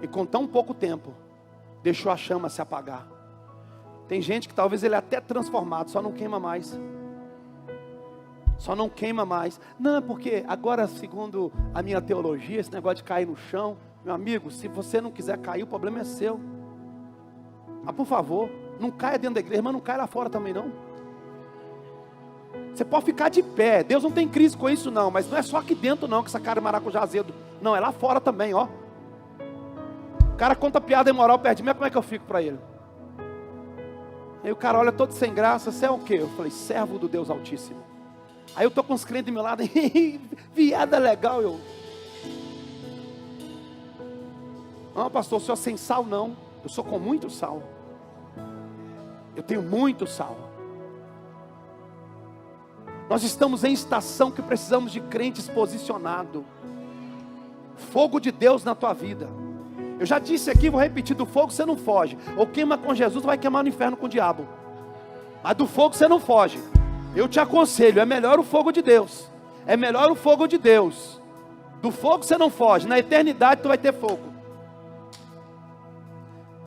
E com tão pouco tempo deixou a chama se apagar. Tem gente que talvez ele é até transformado, só não queima mais. Só não queima mais. Não, porque agora, segundo a minha teologia, esse negócio de cair no chão, meu amigo, se você não quiser cair, o problema é seu. Mas por favor, não caia dentro da igreja, mas não caia lá fora também não. Você pode ficar de pé, Deus não tem crise com isso não, mas não é só aqui dentro não, que essa cara é maracujá azedo. Não, é lá fora também, ó. O cara conta piada imoral perto de mim, como é que eu fico para ele? Aí o cara olha todo sem graça, você é o quê? Eu falei, servo do Deus Altíssimo. Aí eu tô com os crentes do meu lado, viada legal, eu. Não, pastor, o senhor sem sal não, eu sou com muito sal. Eu tenho muito sal. Nós estamos em estação que precisamos de crentes posicionados. Fogo de Deus na tua vida. Eu já disse aqui, vou repetir, do fogo você não foge. Ou queima com Jesus, vai queimar no inferno com o diabo. Mas do fogo você não foge. Eu te aconselho, é melhor o fogo de Deus. É melhor o fogo de Deus. Do fogo você não foge, na eternidade tu vai ter fogo.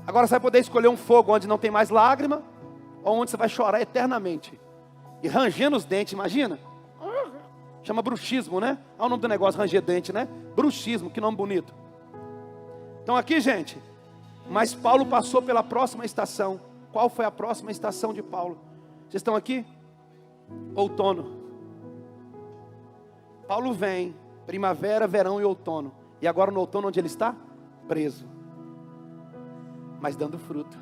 Agora você vai poder escolher um fogo onde não tem mais lágrima, ou onde você vai chorar eternamente. E rangendo os dentes, imagina? Chama bruxismo, né? Olha o nome do negócio, ranger dente, né? Bruxismo, que nome bonito. Então aqui, gente, mas Paulo passou pela próxima estação. Qual foi a próxima estação de Paulo? Vocês estão aqui? Outono. Paulo vem, primavera, verão e outono. E agora no outono onde ele está? Preso. Mas dando fruto.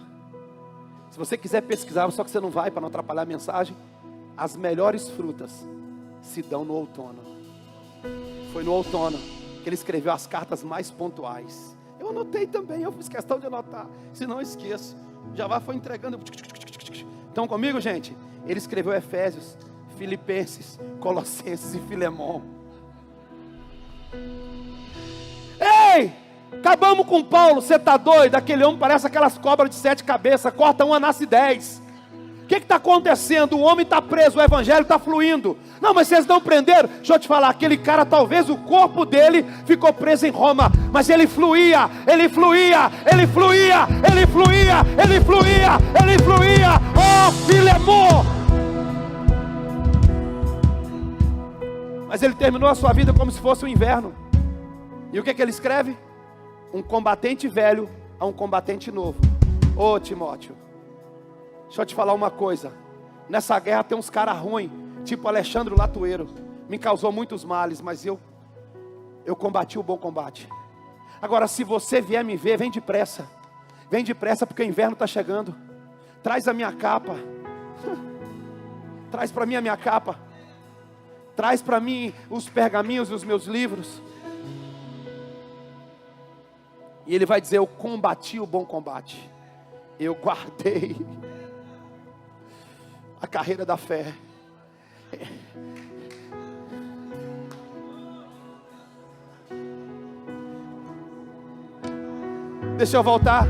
Se você quiser pesquisar, só que você não vai para não atrapalhar a mensagem. As melhores frutas se dão no outono. Foi no outono que ele escreveu as cartas mais pontuais. Eu anotei também, eu fiz questão de anotar, senão eu esqueço. Já foi entregando. Estão comigo, gente? Ele escreveu Efésios, Filipenses, Colossenses e Filemão. Ei! Acabamos com Paulo, você está doido? Aquele homem parece aquelas cobras de 7 cabeças, corta uma, nasce 10. que está acontecendo? O homem está preso, o evangelho está fluindo. Não, mas vocês não prenderam? Deixa eu te falar, aquele cara, talvez o corpo dele ficou preso em Roma, mas ele fluía, ele fluía, ele fluía, ele fluía, ele fluía, ele fluía. Oh, Filemon! Mas ele terminou a sua vida como se fosse o inverno. E o que ele escreve? Um combatente velho a um combatente novo. Ô Timóteo, deixa eu te falar uma coisa. Nessa guerra tem uns caras ruins, tipo Alexandre Latueiro. Me causou muitos males, mas eu combati o bom combate. Agora, se você vier me ver, vem depressa. Vem depressa porque o inverno está chegando. Traz a minha capa. Traz para mim a minha capa. Traz para mim os pergaminhos e os meus livros. E ele vai dizer: eu combati o bom combate. Eu guardei a carreira da fé. Deixa eu voltar.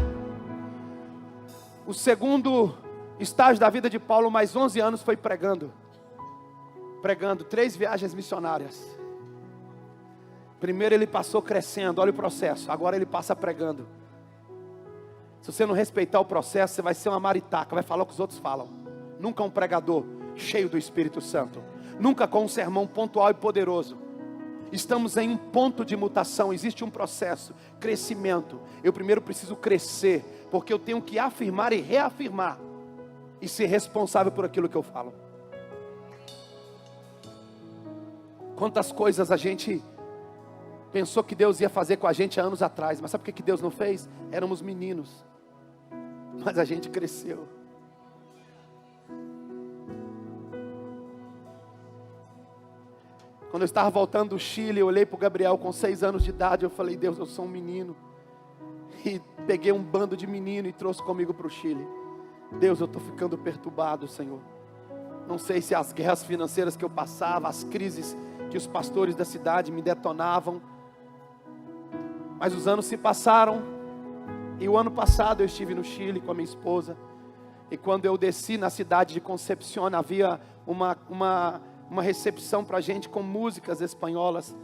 O segundo estágio da vida de Paulo, mais 11 anos, foi pregando. Pregando 3 viagens missionárias. Primeiro ele passou crescendo, olha o processo. Agora ele passa pregando. Se você não respeitar o processo, você vai ser uma maritaca, vai falar o que os outros falam. Nunca um pregador cheio do Espírito Santo. Nunca com um sermão pontual e poderoso. Estamos em um ponto de mutação, existe um processo, crescimento. Eu primeiro preciso crescer, porque eu tenho que afirmar e reafirmar. E ser responsável por aquilo que eu falo. Quantas coisas a gente pensou que Deus ia fazer com a gente há anos atrás. Mas sabe por que Deus não fez? Éramos meninos. Mas a gente cresceu. Quando eu estava voltando do Chile, eu olhei para o Gabriel com 6 anos de idade. Eu falei: Deus, eu sou um menino. E peguei um bando de menino e trouxe comigo para o Chile. Deus, eu estou ficando perturbado, Senhor. Não sei se as guerras financeiras que eu passava, as crises que os pastores da cidade me detonavam. Mas os anos se passaram. E o ano passado eu estive no Chile com a minha esposa. E quando eu desci na cidade de Concepción, havia uma recepção para a gente com músicas espanholas,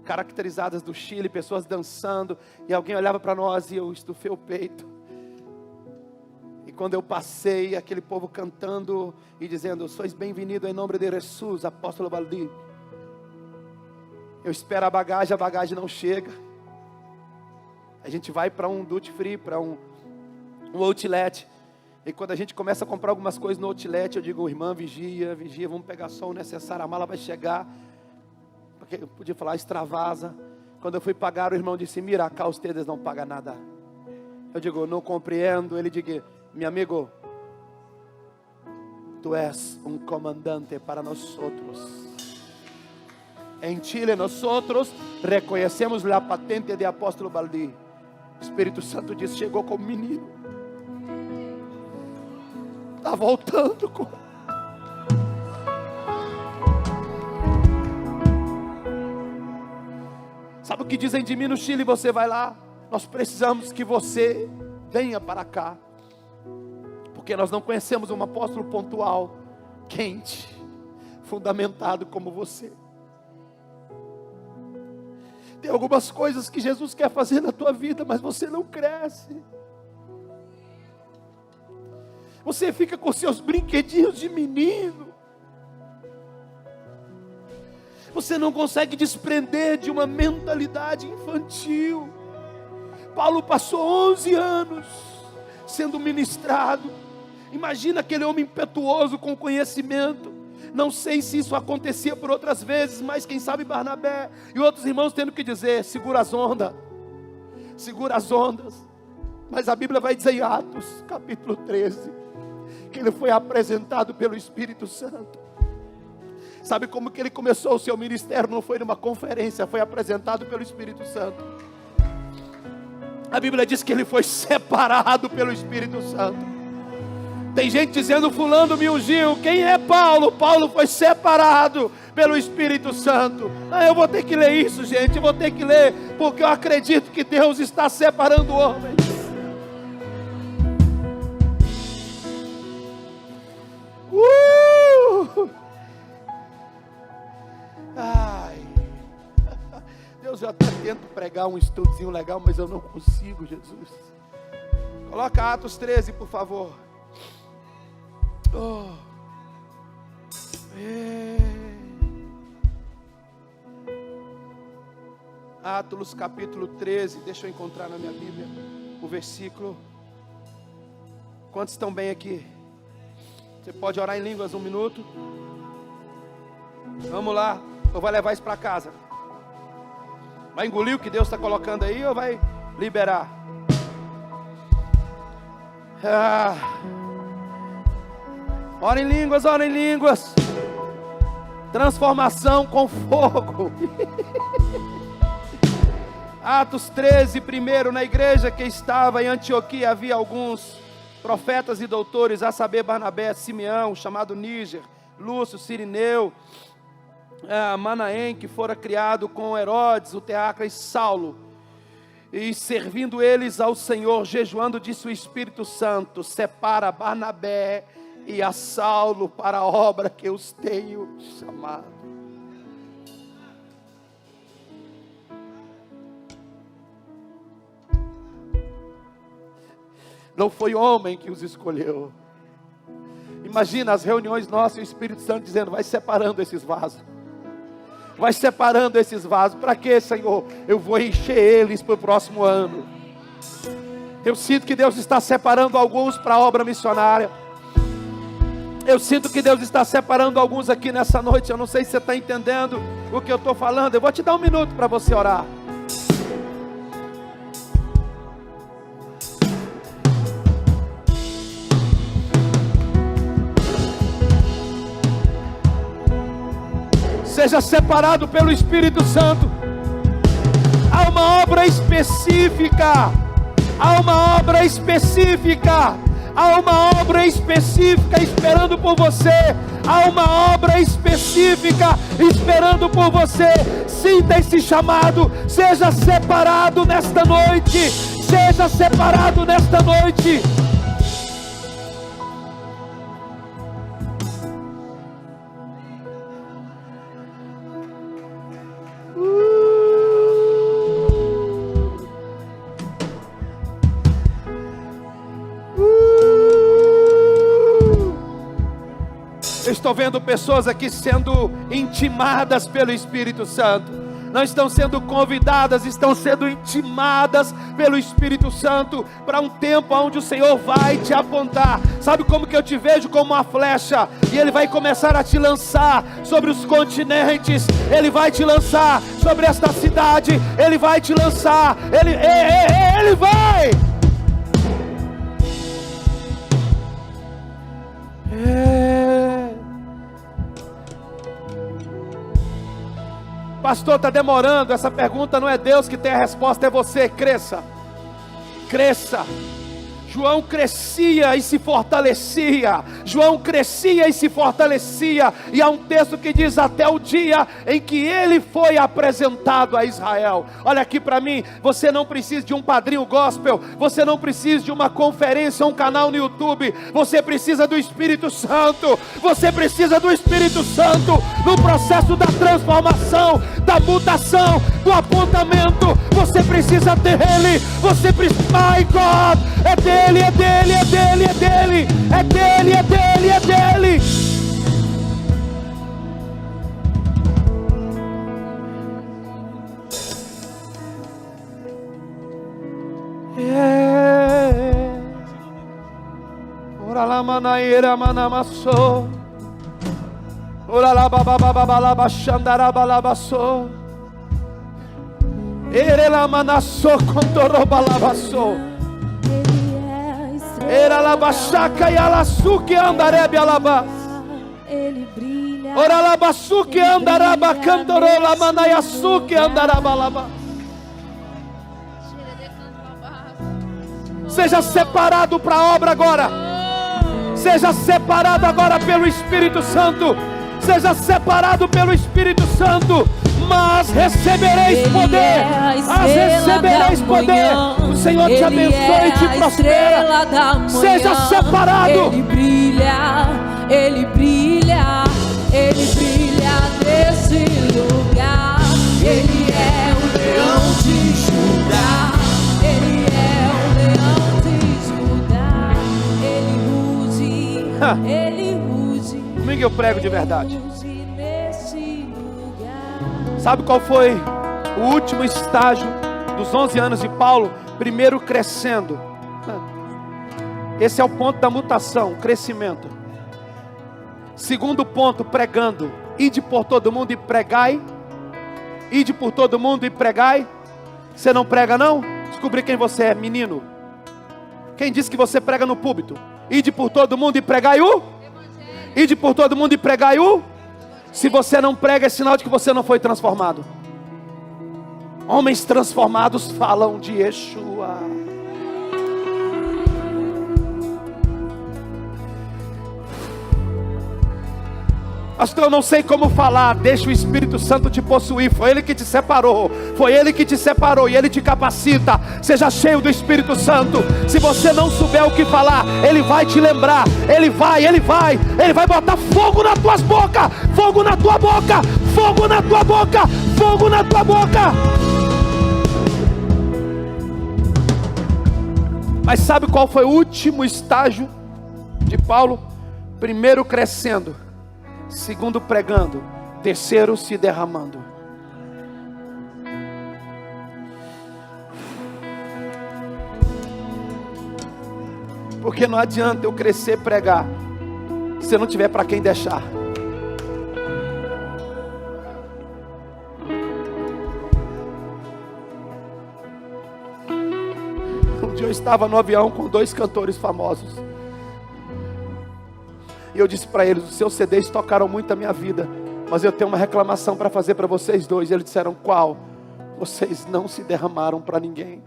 caracterizadas do Chile, pessoas dançando. E alguém olhava para nós e eu estufei o peito. E quando eu passei, aquele povo cantando e dizendo: sois bem-vindo em nome de Jesus, apóstolo Baldi. Eu espero a bagagem não chega. A gente vai para um duty free, para um outlet. E quando a gente começa a comprar algumas coisas no outlet, eu digo: irmã, vigia, vamos pegar só o necessário, a mala vai chegar. Porque eu podia falar extravasa. Quando eu fui pagar, o irmão disse: mira, acá ustedes não pagam nada. Eu digo: não compreendo. Ele diz: meu amigo, tu és um comandante para nós outros. Em Chile, nós outros reconhecemos a patente de apóstolo Baldi. O Espírito Santo diz: chegou como menino. Está voltando com... Sabe o que dizem de mim no Chile? Você vai lá. Nós precisamos que você venha para cá. Porque nós não conhecemos um apóstolo pontual, quente, fundamentado como você. Tem algumas coisas que Jesus quer fazer na tua vida, mas você não cresce. Você fica com seus brinquedinhos de menino. Você não consegue desprender de uma mentalidade infantil. Paulo passou 11 anos sendo ministrado. Imagina aquele homem impetuoso com conhecimento. Não sei se isso acontecia por outras vezes, mas quem sabe Barnabé e outros irmãos tendo que dizer: segura as ondas, segura as ondas. Mas a Bíblia vai dizer em Atos capítulo 13 que ele foi apresentado pelo Espírito Santo. Sabe como que ele começou o seu ministério? Não foi numa conferência, foi apresentado pelo Espírito Santo. A Bíblia diz que ele foi separado pelo Espírito Santo. Tem gente dizendo: fulano me ungiu. Quem é Paulo? Paulo foi separado pelo Espírito Santo. Eu vou ter que ler isso, gente. Eu vou ter que ler, porque eu acredito que Deus está separando homens. Deus, eu até tento pregar um estudozinho legal, mas eu não consigo, Jesus. Coloca Atos 13, por favor. Oh. Atos capítulo 13, deixa eu encontrar na minha Bíblia o versículo. Quantos estão bem aqui? Você pode orar em línguas 1 minuto? Vamos lá, ou vai levar isso para casa? Vai engolir o que Deus está colocando aí ou vai liberar? Ora em línguas, ora em línguas. Transformação com fogo. Atos 13, primeiro, na igreja que estava em Antioquia, havia alguns profetas e doutores, a saber, Barnabé, Simeão, chamado Níger, Lúcio, Cirineu, Manaém, que fora criado com Herodes, o tetrarca, e Saulo. E servindo eles ao Senhor, jejuando, disse o Espírito Santo: separa Barnabé e a Saulo para a obra que eu os tenho chamado. Não foi homem que os escolheu. Imagina as reuniões nossas e o Espírito Santo dizendo: vai separando esses vasos. Vai separando esses vasos. Para quê, Senhor? Eu vou encher eles para o próximo ano. Eu sinto que Deus está separando alguns para a obra missionária. Eu sinto que Deus está separando alguns aqui nessa noite. Eu não sei se você está entendendo o que eu estou falando. Eu vou te dar 1 minuto para você orar. Seja separado pelo Espírito Santo. Há uma obra específica. Há uma obra específica. Há uma obra específica esperando por você. Há uma obra específica esperando por você. Sinta esse chamado. Seja separado nesta noite. Seja separado nesta noite. Estou vendo pessoas aqui sendo intimadas pelo Espírito Santo. Não estão sendo convidadas, estão sendo intimadas pelo Espírito Santo para um tempo onde o Senhor vai te apontar. Sabe como que eu te vejo? Como uma flecha. E Ele vai começar a te lançar sobre os continentes. Ele vai te lançar sobre esta cidade. Ele vai te lançar. Ele vai. Pastor, está demorando. Essa pergunta não é Deus que tem a resposta, é você. Cresça. Cresça. João crescia e se fortalecia. João crescia e se fortalecia. E há um texto que diz: até o dia em que ele foi apresentado a Israel. Olha aqui para mim. Você não precisa de um padrinho gospel. Você não precisa de uma conferência, um canal no YouTube. Você precisa do Espírito Santo. Você precisa do Espírito Santo no processo da transformação, da mutação, do apontamento. Você precisa ter Ele. Você precisa. My God, é dele, é dele, é dele, é dele, é dele, é dele, é dele. Ora lá manaira manamasso. Ora lá babababala bashandara balabasso. Erela manasso contorobalabasso. Era la bachaca e alasuque andarebe alabas. Ele brilha. Ora la basuque andaraba cantorola manaiasuque andaraba alabas. Seja separado para a obra agora. Seja separado agora pelo Espírito Santo. Seja separado pelo Espírito Santo. Mas recebereis poder. Mas recebereis poder. O Senhor te abençoe e te prospera. Seja separado. Ele brilha, Ele brilha, Ele brilha nesse lugar. Ele é o Deus. Ele ruge. Domingo eu prego de verdade. Ruge neste lugar. Sabe qual foi o último estágio dos 11 anos de Paulo? Primeiro, crescendo. Esse é o ponto da mutação, crescimento. Segundo ponto, pregando. Ide por todo mundo e pregai. Ide por todo mundo e pregai. Você não prega não? Descobri quem você é, menino. Quem disse que você prega no púlpito? Ide por todo mundo e pregai o? Ide por todo mundo e pregai o? Se você não prega, é sinal de que você não foi transformado. Homens transformados falam de Yeshua. Pastor, eu não sei como falar. Deixa o Espírito Santo te possuir. Foi Ele que te separou. Foi Ele que te separou e Ele te capacita. Seja cheio do Espírito Santo. Se você não souber o que falar, Ele vai te lembrar. Ele vai botar fogo nas tuas bocas. Fogo na tua boca. Fogo na tua boca. Fogo na tua boca. Mas sabe qual foi o último estágio de Paulo? Primeiro, crescendo. Segundo, pregando. Terceiro, se derramando. Porque não adianta eu crescer e pregar se eu não tiver para quem deixar. Um dia eu estava no avião com 2 cantores famosos. E eu disse para eles: os seus CDs tocaram muito a minha vida, mas eu tenho uma reclamação para fazer para vocês dois. E eles disseram: qual? Vocês não se derramaram para ninguém.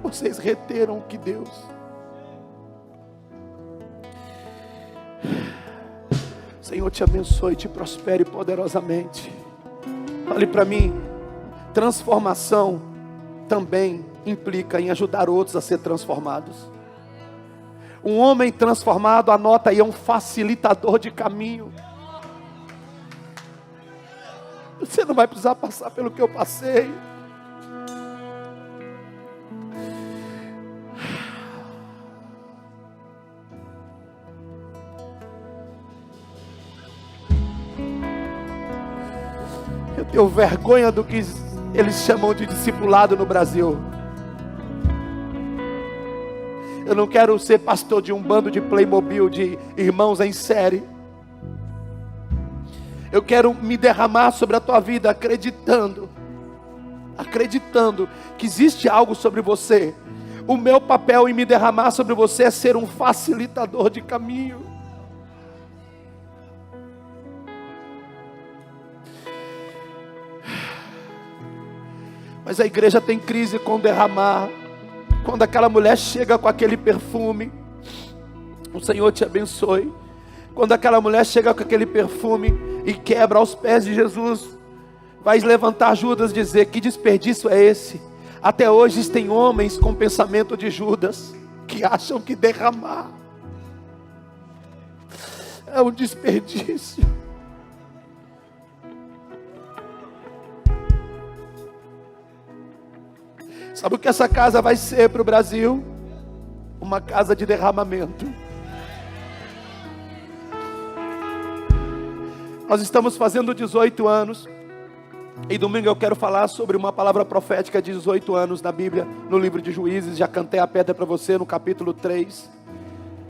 Vocês reteram o que Deus. Senhor te abençoe e te prospere poderosamente. Olhe para mim. Transformação também implica em ajudar outros a ser transformados. Um homem transformado, anota aí, é um facilitador de caminho. Você não vai precisar passar pelo que eu passei. Eu tenho vergonha do que eles chamam de discipulado no Brasil. Eu não quero ser pastor de um bando de Playmobil, de irmãos em série. Eu quero me derramar sobre a tua vida, acreditando que existe algo sobre você. O meu papel em me derramar sobre você é ser um facilitador de caminho. Mas a igreja tem crise com derramar. Quando aquela mulher chega com aquele perfume, o Senhor te abençoe. Quando aquela mulher chega com aquele perfume e quebra aos pés de Jesus, vai levantar Judas e dizer: que desperdício é esse? Até hoje existem homens com pensamento de Judas, que acham que derramar é um desperdício. Sabe o que essa casa vai ser para o Brasil? Uma casa de derramamento. Nós estamos fazendo 18 anos. E domingo eu quero falar sobre uma palavra profética de 18 anos na Bíblia, no livro de Juízes. Já cantei a pedra para você no capítulo 3.